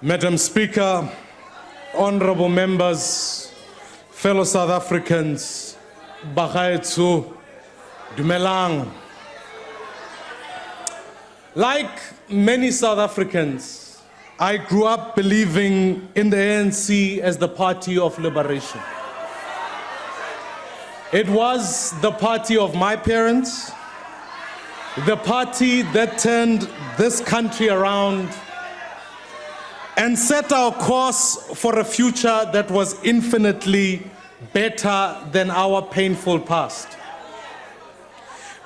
Madam Speaker, honorable members, fellow South Africans, Bagaetsu, Dumelang. Like many South Africans, I grew up believing in the ANC as the party of liberation. It was the party of my parents, the party that turned this country around and set our course for a future that was infinitely better than our painful past.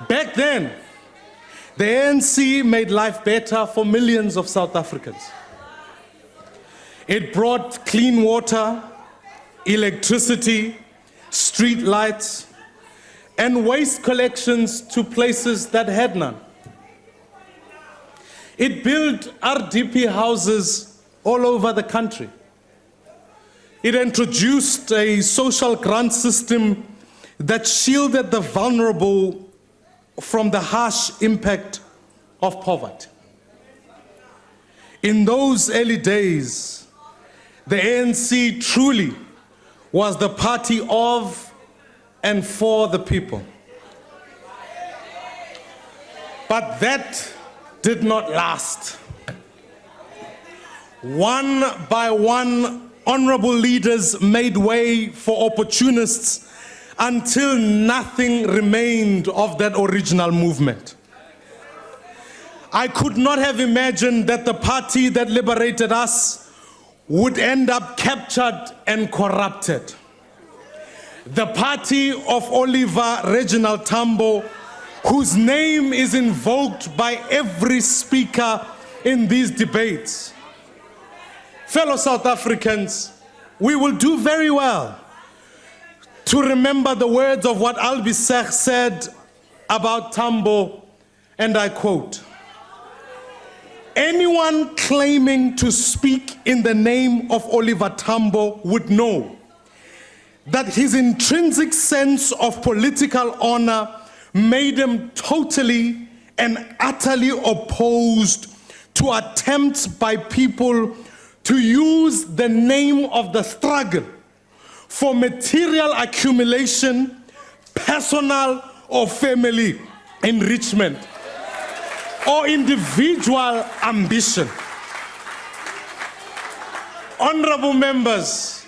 Back then, the ANC made life better for millions of South Africans. It brought clean water, electricity, street lights, and waste collections to places that had none. It built RDP houses all over the country. It introduced a social grant system that shielded the vulnerable from the harsh impact of poverty. In those early days, the ANC truly was the party of and for the people. But that did not last. One by one, honorable leaders made way for opportunists until nothing remained of that original movement. I could not have imagined that the party that liberated us would end up captured and corrupted. The party of Oliver Reginald Tambo, whose name is invoked by every speaker in these debates. Fellow South Africans, we will do very well to remember the words of what Albisech said about Tambo, and I quote, "Anyone claiming to speak in the name of Oliver Tambo would know that his intrinsic sense of political honor made him totally and utterly opposed to attempts by people to use the name of the struggle for material accumulation, personal or family enrichment, or individual ambition." Honorable members,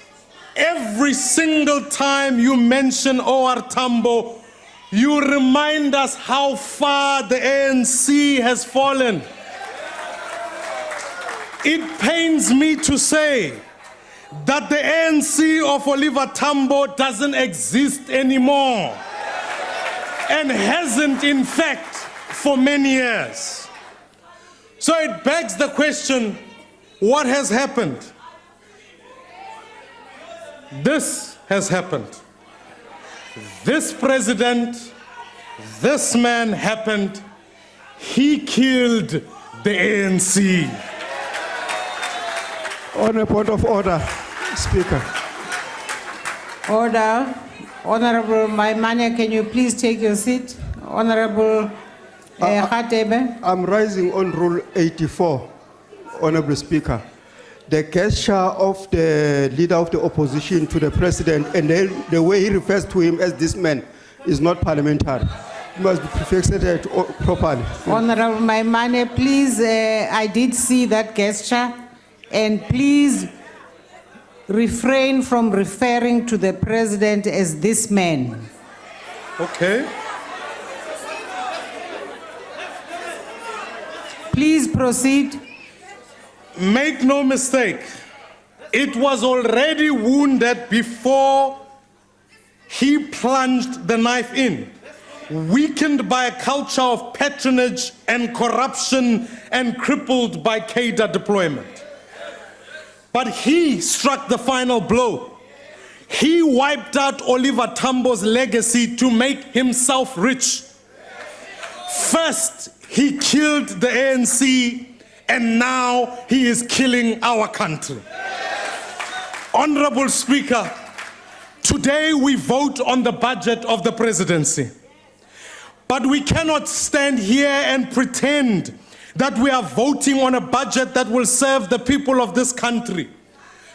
every single time you mention O.R. Tambo, you remind us how far the ANC has fallen. It pains me to say that the ANC of Oliver Tambo doesn't exist anymore, and hasn't, in fact, for many years. So it begs the question, what has happened? This has happened. This president, this man happened. He killed the ANC. On a point of order, Speaker. Order. Honorable Maimane, can you please take your seat? Honorable Khatebe. I'm rising on Rule 84, Honorable Speaker. The gesture of the leader of the opposition to the president and the way he refers to him as this man is not parliamentary. It must be fixed properly. Honorable Maimane, please, I did see that gesture, and please refrain from referring to the president as this man. Okay. Please proceed. Make no mistake, it was already wounded before he plunged the knife in, weakened by a culture of patronage and corruption and crippled by cadre deployment. But he struck the final blow. He wiped out Oliver Tambo's legacy to make himself rich. First, he killed the ANC, and now he is killing our country. Honorable Speaker, today we vote on the budget of the presidency. But we cannot stand here and pretend that we are voting on a budget that will serve the people of this country.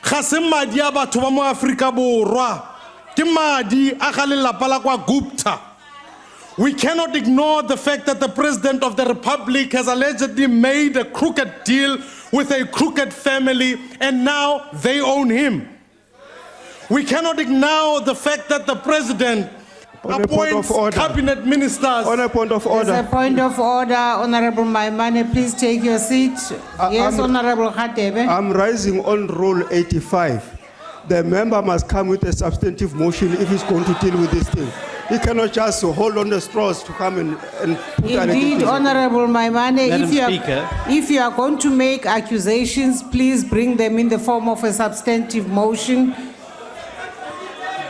Ga se madi a batho ba mo Afrika Borwa, ke madi a ga lelapa la kwa Gupta. We cannot ignore the fact that the President of the Republic has allegedly made a crooked deal with a crooked family, and now they own him. We cannot ignore the fact that the President On a point appoints of order. cabinet ministers. On a point of There's order. a point of order. Honorable Maimane, please take your seat. Yes, I'm- Honorable Khatebe. I'm rising on Rule 85. The member must come with a substantive motion if he's going to deal with this thing. He cannot just hold on the straws to come and put Indeed, allegations. Honorable Maimane, Madam if you, Speaker. if you are going to make accusations, please bring them in the form of a substantive motion.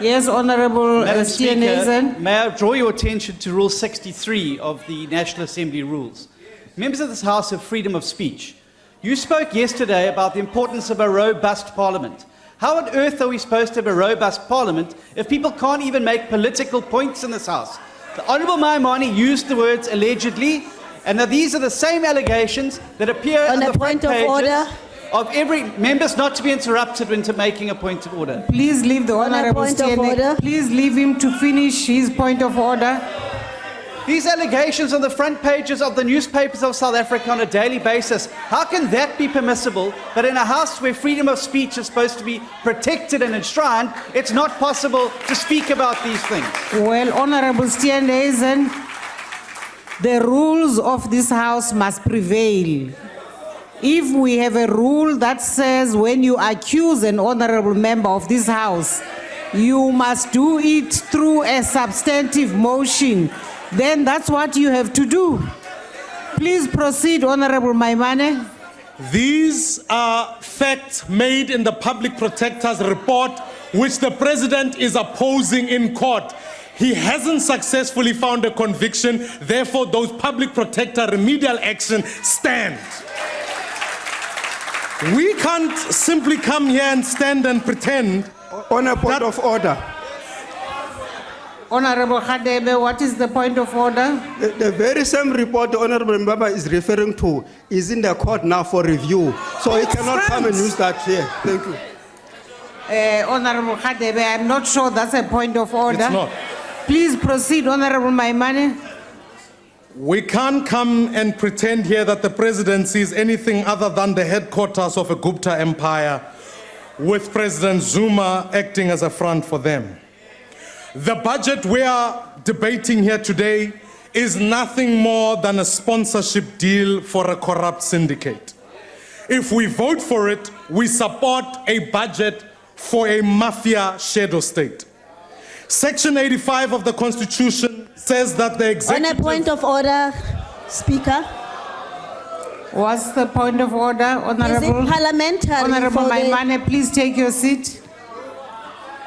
Yes, Honorable Madam Steenhuisen. Speaker, may I draw your attention to Rule 63 of the National Assembly rules? Members of this House have freedom of speech. You spoke yesterday about the importance of a robust parliament. How on earth are we supposed to have a robust parliament if people can't even make political points in this House? The Honourable Maimane used the words allegedly, and now these are the same allegations that appear On on a the front point of pages order. of every members not to be interrupted when making a point of order. Please leave the On a Honorable point of order. Please leave him to finish his point of order. These allegations on the front pages of the newspapers of South Africa on a daily basis, how can that be permissible? But in a house where freedom of speech is supposed to be protected and enshrined, it's not possible to speak about these things. Well, Honorable Steenhuisen, the rules of this House must prevail. If we have a rule that says when you accuse an honorable member of this House, you must do it through a substantive motion, then that's what you have to do. Please proceed, Honorable Maimane. These are facts made in the Public Protector's report, which the President is opposing in court. He hasn't successfully found a conviction, therefore those Public Protector remedial action stand. We can't simply come here and stand and pretend. On a point That- of order. Honorable Khatebe, what is the point of order? The very same report the honorable member is referring to is in the court now for review. So he cannot come and use that here. Thank you. Honorable Khatebe, I'm not sure that's a point of order. It's not. Please proceed, Honorable Maimane. We can't come and pretend here that the presidency is anything other than the headquarters of a Gupta empire, with President Zuma acting as a front for them. The budget we are debating here today is nothing more than a sponsorship deal for a corrupt syndicate. If we vote for it, we support a budget for a mafia shadow state. Section 85 of the Constitution says that the On a executive... point of order, Speaker. What's the point of order, Is Honorable? it parliamentary Honorable for the, Maimane, please take your seat.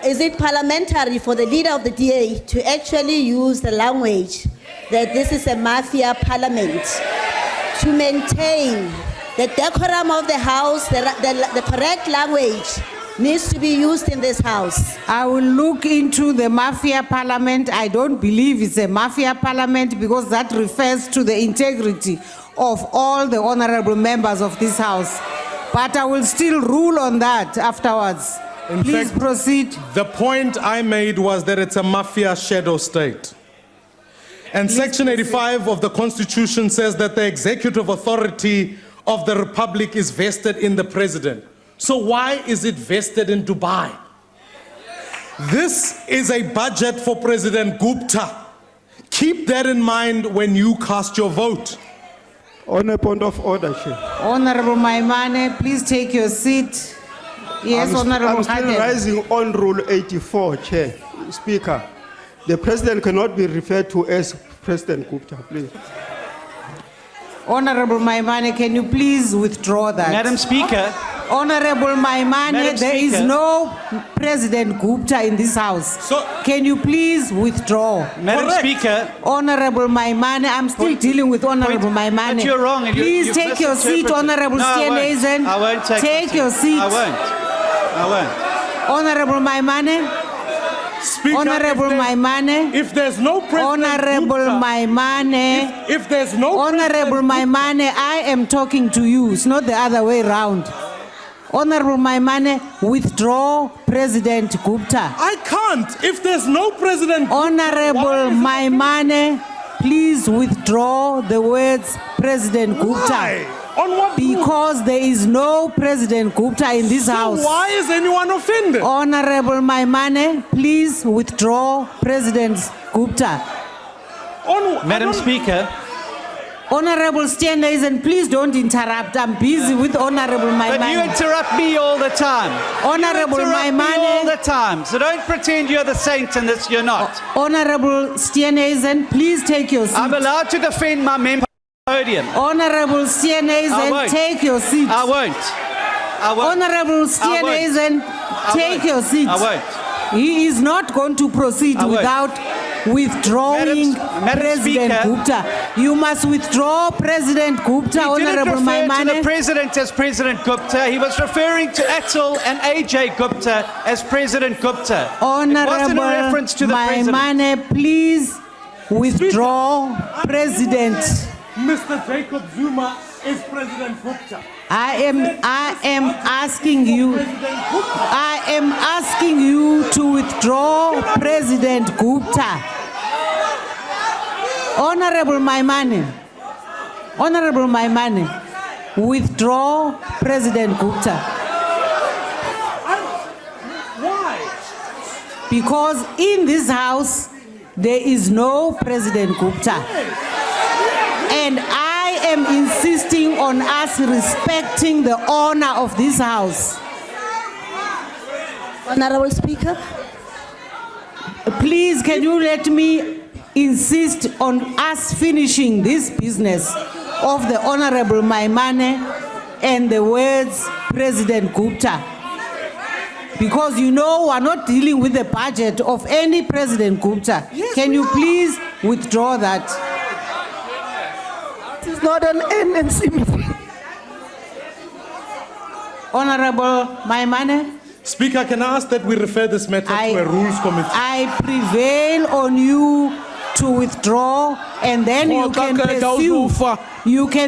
is it parliamentary for the leader of the DA to actually use the language that this is a mafia parliament to maintain the decorum of the House, the correct language needs to be used in this House. I will look into the mafia parliament. I don't believe it's a mafia parliament because that refers to the integrity of all the honorable members of this House. But I will still rule on that afterwards. In Please fact, proceed. The point I made was that it's a mafia shadow state. And Section 85 of the Constitution says that the executive authority of the Republic is vested in the President. So why is it vested in Dubai? This is a budget for President Gupta. Keep that in mind when you cast your vote. On a point of order, Chair. Honorable Maimane, please take your seat. Yes, Honorable I'm still Khatebe. rising on Rule 84, Chair. Speaker, the President cannot be referred to as President Gupta, please. Honorable Maimane, can you please withdraw that? Madam Speaker, Honorable Maimane, Madam there is Speaker. no President Gupta in this House. So- Can you please withdraw? Madam Correct. Speaker, Honorable Maimane, I'm still dealing with Honorable point- Maimane. but you're wrong and Please you've take your seat, misinterpreted. Honorable No, I won't. Steenhuisen. I won't take your seat. I won't. Honorable Maimane. Speaker, Honorable Maimane. If there's no President Honorable Gupta, Maimane. if there's no Honorable President Maimane, I am talking to you. It's not the other way around. Honorable Maimane, withdraw President Gupta. I can't. If there's no President Gupta, Honorable Maimane, please withdraw the words President Gupta. why? On what ground? Because there is no President Gupta in this So house. why is anyone offended? Honorable Maimane, please withdraw President Gupta. Madam Speaker, Honorable Steenhuisen, please don't interrupt. I'm busy with Honorable but you Maimane. interrupt me all the time. Honorable You interrupt me all the Maimane. time. So don't pretend you're the saint and this you're not. Honorable Steenhuisen, please take your I'm seat. allowed to defend my member podium. Honorable I Steenhuisen, won't. take your seat. I won't. I won't. Honorable Steenhuisen, take won't. your seat. I won't. He is not going to proceed I won't. without withdrawing Madam President Speaker. Gupta. You must withdraw President Gupta, He didn't Honorable refer to the Maimane. president as President Gupta. He was referring to Atul and AJ Gupta as President Gupta. It wasn't a Honorable reference to the president. Maimane, please withdraw President. Mr. Jacob Zuma is President Gupta. I am asking you. I am asking you to withdraw President Gupta. Honorable Maimane, withdraw President Gupta. Why? Because in this house, there is no President Gupta. And I am insisting on us respecting the honor of this house. Honorable Speaker. Please, can you let me insist on us finishing this business of the Honorable Maimane and the words President Gupta? Because you know we're not dealing with the budget of any President Gupta. Yes, Can we you are. please withdraw that? It is not an NNC meeting. Honorable Maimane? Speaker, can I ask that we refer this matter to a rules committee? I prevail on you to withdraw, and then you can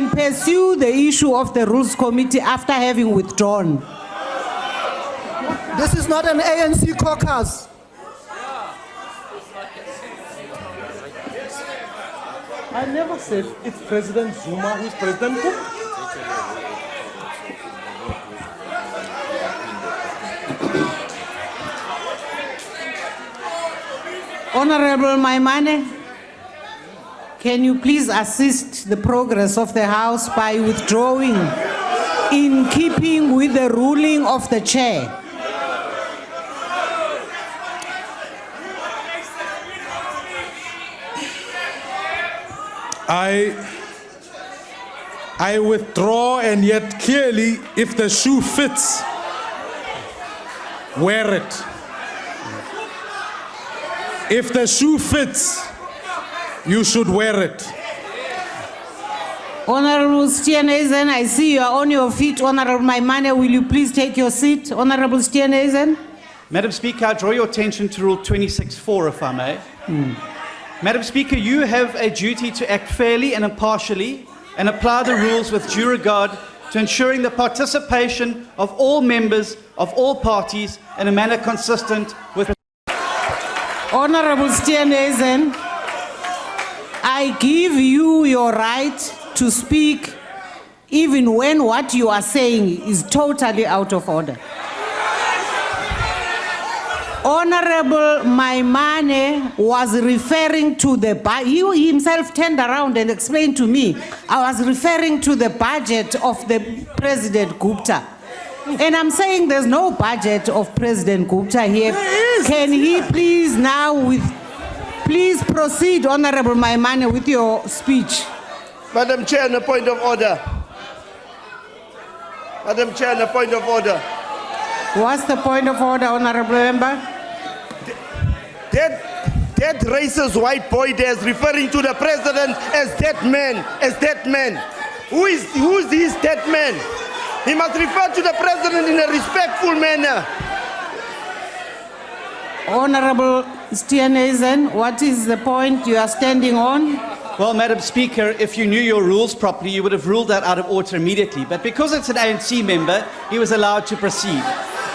pursue the issue of the rules committee after having withdrawn. This is not an ANC caucus. I never said it's President Zuma who's President Gupta. Honorable Maimane, can you please assist the progress of the House by withdrawing in keeping with the ruling of the chair? I withdraw, and yet clearly, if the shoe fits, wear it. If the shoe fits, you should wear it. Honorable Steenhuisen, I see you are on your feet. Honorable Maimane, will you please take your seat? Honorable Steenhuisen? Madam Speaker, I draw your attention to Rule 26(4), if I may. Madam Speaker, you have a duty to act fairly and impartially and apply the rules with due regard to ensuring the participation of all members of all parties in a manner consistent with. Honorable Steenhuisen, I give you your right to speak even when what you are saying is totally out of order. Honorable Maimane was referring to the budget. He himself turned around and explained to me, I was referring to the budget of the President Gupta. And I'm saying there's no budget of President Gupta here. Can he please now please proceed, Honorable Maimane, with your speech. Madam Chair, on a point of order. Madam Chair, on a point of order. What's the point of order, Honorable Member? That racist white boy there is referring to the president as that man. Who is this that man? He must refer to the president in a respectful manner. Honorable Steenhuisen, what is the point you are standing on? Well, Madam Speaker, if you knew your rules properly, you would have ruled that out of order immediately. But because it's an ANC member, he was allowed to proceed.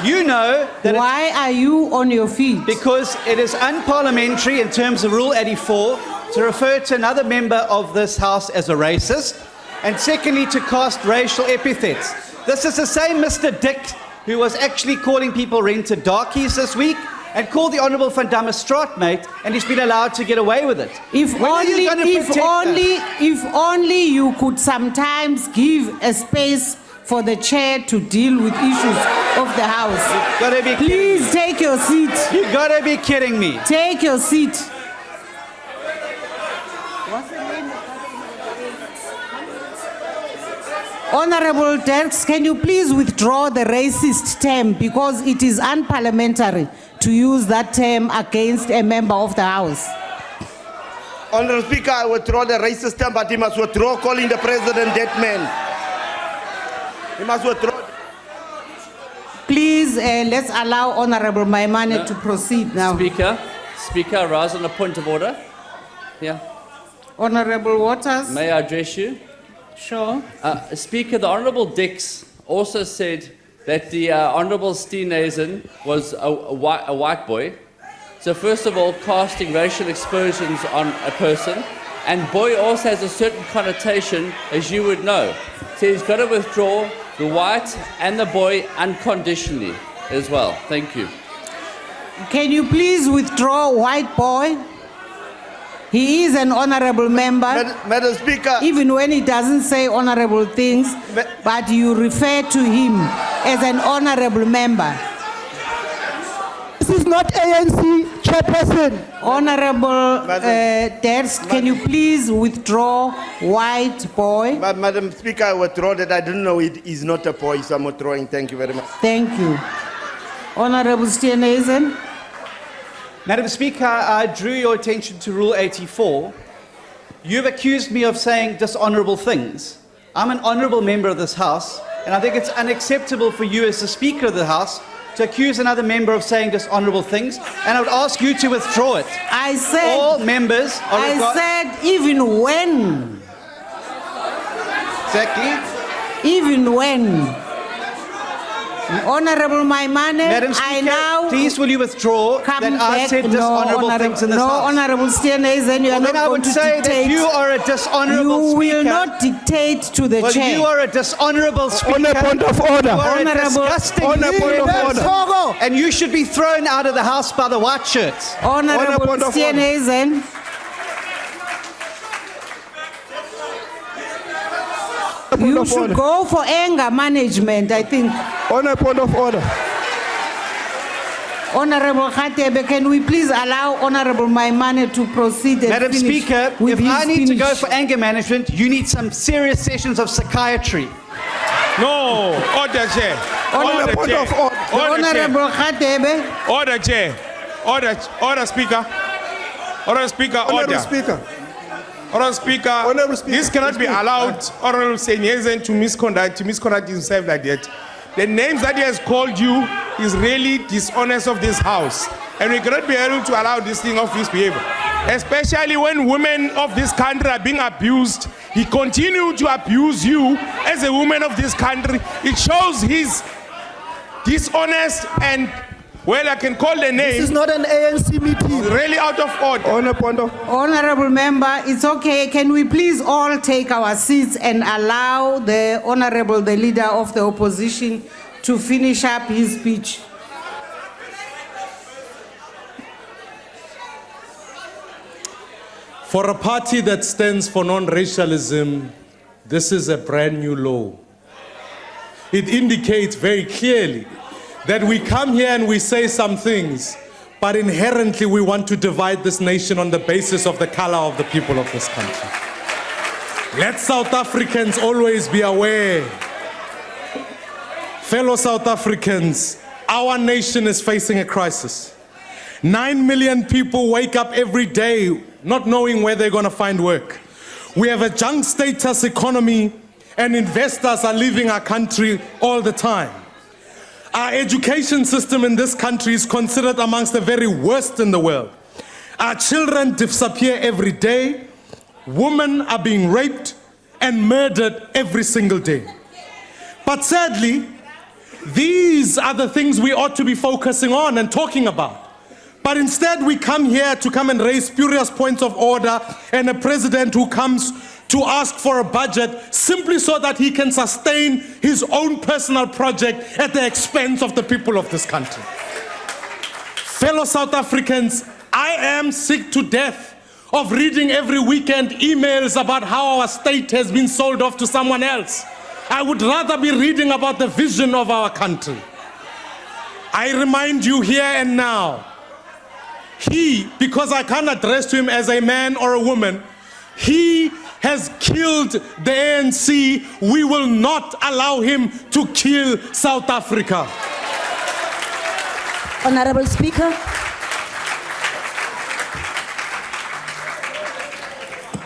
You know that Why are you on your feet? because it is unparliamentary in terms of Rule 84 to refer to another member of this House as a racist, and secondly, to cast racial epithets. This is the same Mr. Dick who was actually calling people rented darkies this week and called the Honourable Van Damme a straatmate, and he's been allowed to get away with it. If When are you only, gonna protect us? if only you could sometimes give a space for the chair to deal with issues of the House. Gotta be kidding Please me. take your seat. You gotta be kidding me. Take your seat. Honorable Dirks, can you please withdraw the racist term because it is unparliamentary to use that term against a member of the House? Honourable Speaker, I withdraw the racist term, but he must withdraw calling the president dead man. He must withdraw. Please, let's allow Honorable Maimane to proceed now. Speaker, I rise on a point of order. Yeah. Honorable Waters? May I address you? Sure. Speaker, the Honourable Dix also said that the Honourable Steenhuisen was a white boy. So first of all, casting racial aspersions on a person, and boy also has a certain connotation, as you would know. So he's got to withdraw the white and the boy unconditionally as well. Thank you. Can you please withdraw white boy? He is an honorable member, Madam Speaker, even when he doesn't say honorable things, but you refer to him as an honorable member. This is not ANC chairperson. Honorable Derst, can you please withdraw white boy? Madam Speaker, I withdraw that. I didn't know it is not a boy, so I'm withdrawing. Thank you very much. Thank you. Honorable Steenhuisen. Madam Speaker, I drew your attention to Rule 84. You've accused me of saying dishonourable things. I'm an honourable member of this House, and I think it's unacceptable for you as the Speaker of the House to accuse another member of saying dishonourable things, and I would ask you to withdraw it. I said, All members are said even when, Exactly. even when. Honorable Maimane, Madam I Speaker, now please will you withdraw come that I back. said dishonourable things in this no, House? Honorable Steenhuisen, you are Well, not then I going would to say dictate. that you are a dishonourable You speaker. will not dictate to the Well, chair. you are a dishonourable speaker. On a point of order. You are Honourable- a disgusting On a point of human order. being. And you should be thrown out of the House by the white shirts. Honorable point of order. Steenhuisen. You of should order. go for anger management, I think. On a point of order. Honorable Khatebe, can we please allow Honorable Maimane to proceed and Madam finish Speaker, with if his I need to go finish? for anger management, you need some serious sessions of psychiatry. No, order, Chair. On a Order, point Chair. of order. Order, Chair. Honorable Khatebe. Order, Chair. Order, Speaker. Order, Speaker. Honorable Order. Speaker. Honorable Speaker. Honorable Speaker. This cannot be allowed. Honorable Steenhuisen to misconduct himself like that. The names that he has called you is really dishonest of this House, and we cannot be able to allow this thing of this behavior. Especially when women of this country are being abused, he continued to abuse you as a woman of this country. It shows his dishonest and, well, I can call the This is name, not an ANC meeting. really out of order. On a point of Honorable member, it's okay. Can we please all take our seats and allow the Honorable, the leader of the opposition, to finish up his speech? For a party that stands for non-racialism, this is a brand new law. It indicates very clearly that we come here and we say some things, but inherently we want to divide this nation on the basis of the color of the people of this country. Let South Africans always be aware. Fellow South Africans, our nation is facing a crisis. 9 million people wake up every day not knowing where they're going to find work. We have a junk status economy and investors are leaving our country all the time. Our education system in this country is considered amongst the very worst in the world. Our children disappear every day. Women are being raped and murdered every single day. But sadly, these are the things we ought to be focusing on and talking about. But instead we come here to come and raise spurious points of order, and a president who comes to ask for a budget simply so that he can sustain his own personal project at the expense of the people of this country. Fellow South Africans, I am sick to death of reading every weekend emails about how our state has been sold off to someone else. I would rather be reading about the vision of our country. I remind you here and now, he, because I can't address to him as a man or a woman, he has killed the ANC. We will not allow him to kill South Africa. Honorable Speaker.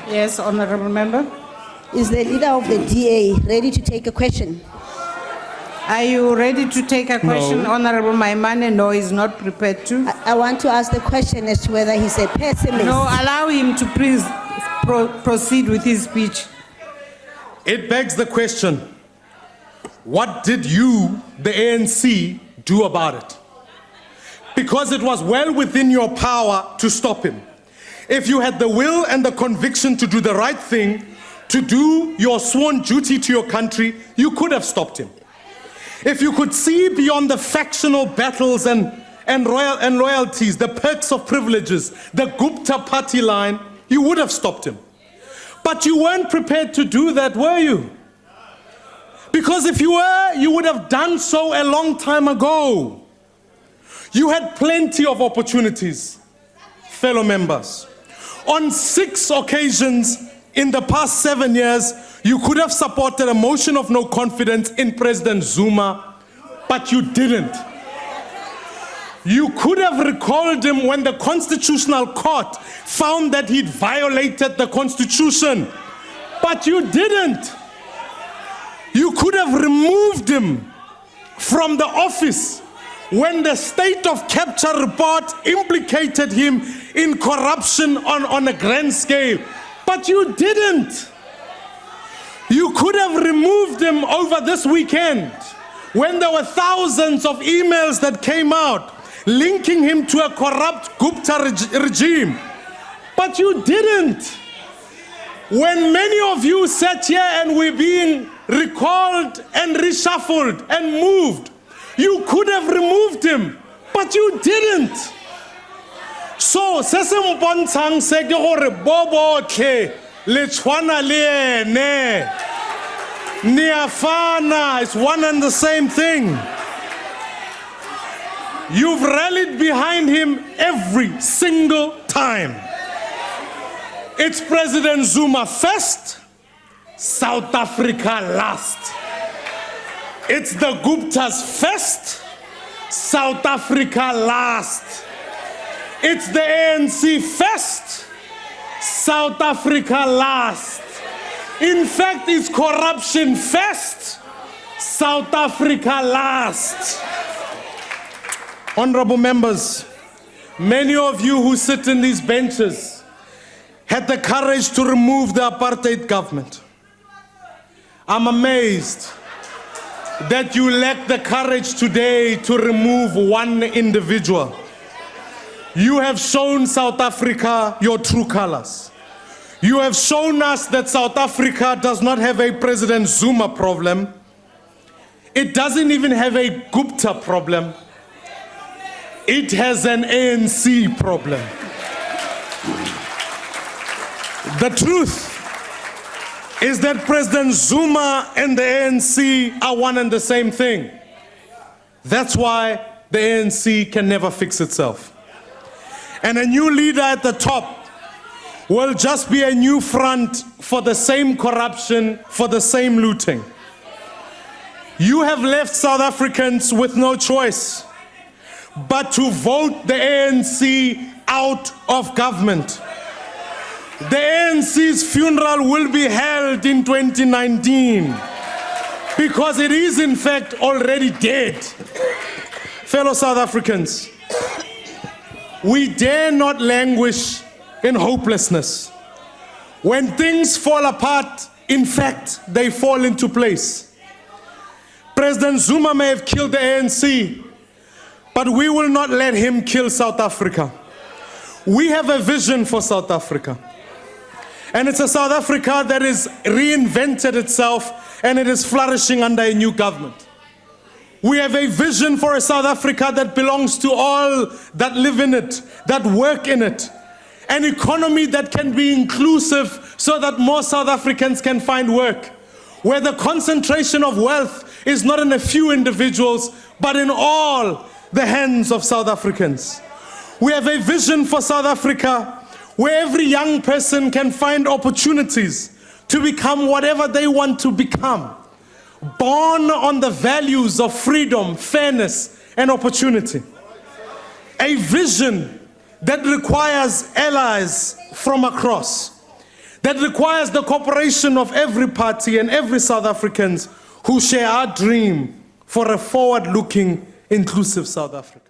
Yes, honorable member. Is the leader of the DA ready to take a question? Are you ready to take a question, Honorable Maimane? No, he's not prepared to. I want to ask the question as to whether he's a pessimist. No, allow him to please proceed with his speech. It begs the question, what did you, the ANC, do about it? Because it was well within your power to stop him. If you had the will and the conviction to do the right thing, to do your sworn duty to your country, you could have stopped him. If you could see beyond the factional battles and loyalties, the perks of privileges, the Gupta party line, you would have stopped him. But you weren't prepared to do that, were you? Because if you were, you would have done so a long time ago. You had plenty of opportunities, fellow members. On 6 occasions in the past 7 years, you could have supported a motion of no confidence in President Zuma, but you didn't. You could have recalled him when the Constitutional Court found that he'd violated the Constitution, but you didn't. You could have removed him from the office when the state of capture report implicated him in corruption on a grand scale, but you didn't. You could have removed him over this weekend when there were thousands of emails that came out linking him to a corrupt Gupta regime, but you didn't. When many of you sat here and were being recalled and reshuffled and moved, you could have removed him, but you didn't. So, se se mpontshang se ke gore bo botlhe le tshwana le ene. Niafana is one and the same thing. You've rallied behind him every single time. It's President Zuma first, South Africa last. It's the Guptas first, South Africa last. It's the ANC first, South Africa last. In fact, it's corruption first, South Africa last. Honorable members, many of you who sit in these benches had the courage to remove the apartheid government. I'm amazed that you lack the courage today to remove one individual. You have shown South Africa your true colors. You have shown us that South Africa does not have a President Zuma problem. It doesn't even have a Gupta problem. It has an ANC problem. The truth is that President Zuma and the ANC are one and the same thing. That's why the ANC can never fix itself. And a new leader at the top will just be a new front for the same corruption, for the same looting. You have left South Africans with no choice but to vote the ANC out of government. The ANC's funeral will be held in 2019 because it is in fact already dead. Fellow South Africans, we dare not languish in hopelessness. When things fall apart, in fact, they fall into place. President Zuma may have killed the ANC, but we will not let him kill South Africa. We have a vision for South Africa. And it's a South Africa that has reinvented itself and it is flourishing under a new government. We have a vision for a South Africa that belongs to all that live in it, that work in it. An economy that can be inclusive so that more South Africans can find work. Where the concentration of wealth is not in a few individuals, but in all the hands of South Africans. We have a vision for South Africa where every young person can find opportunities to become whatever they want to become, born on the values of freedom, fairness, and opportunity. A vision that requires allies from across, that requires the cooperation of every party and every South African who share our dream for a forward-looking, inclusive South Africa.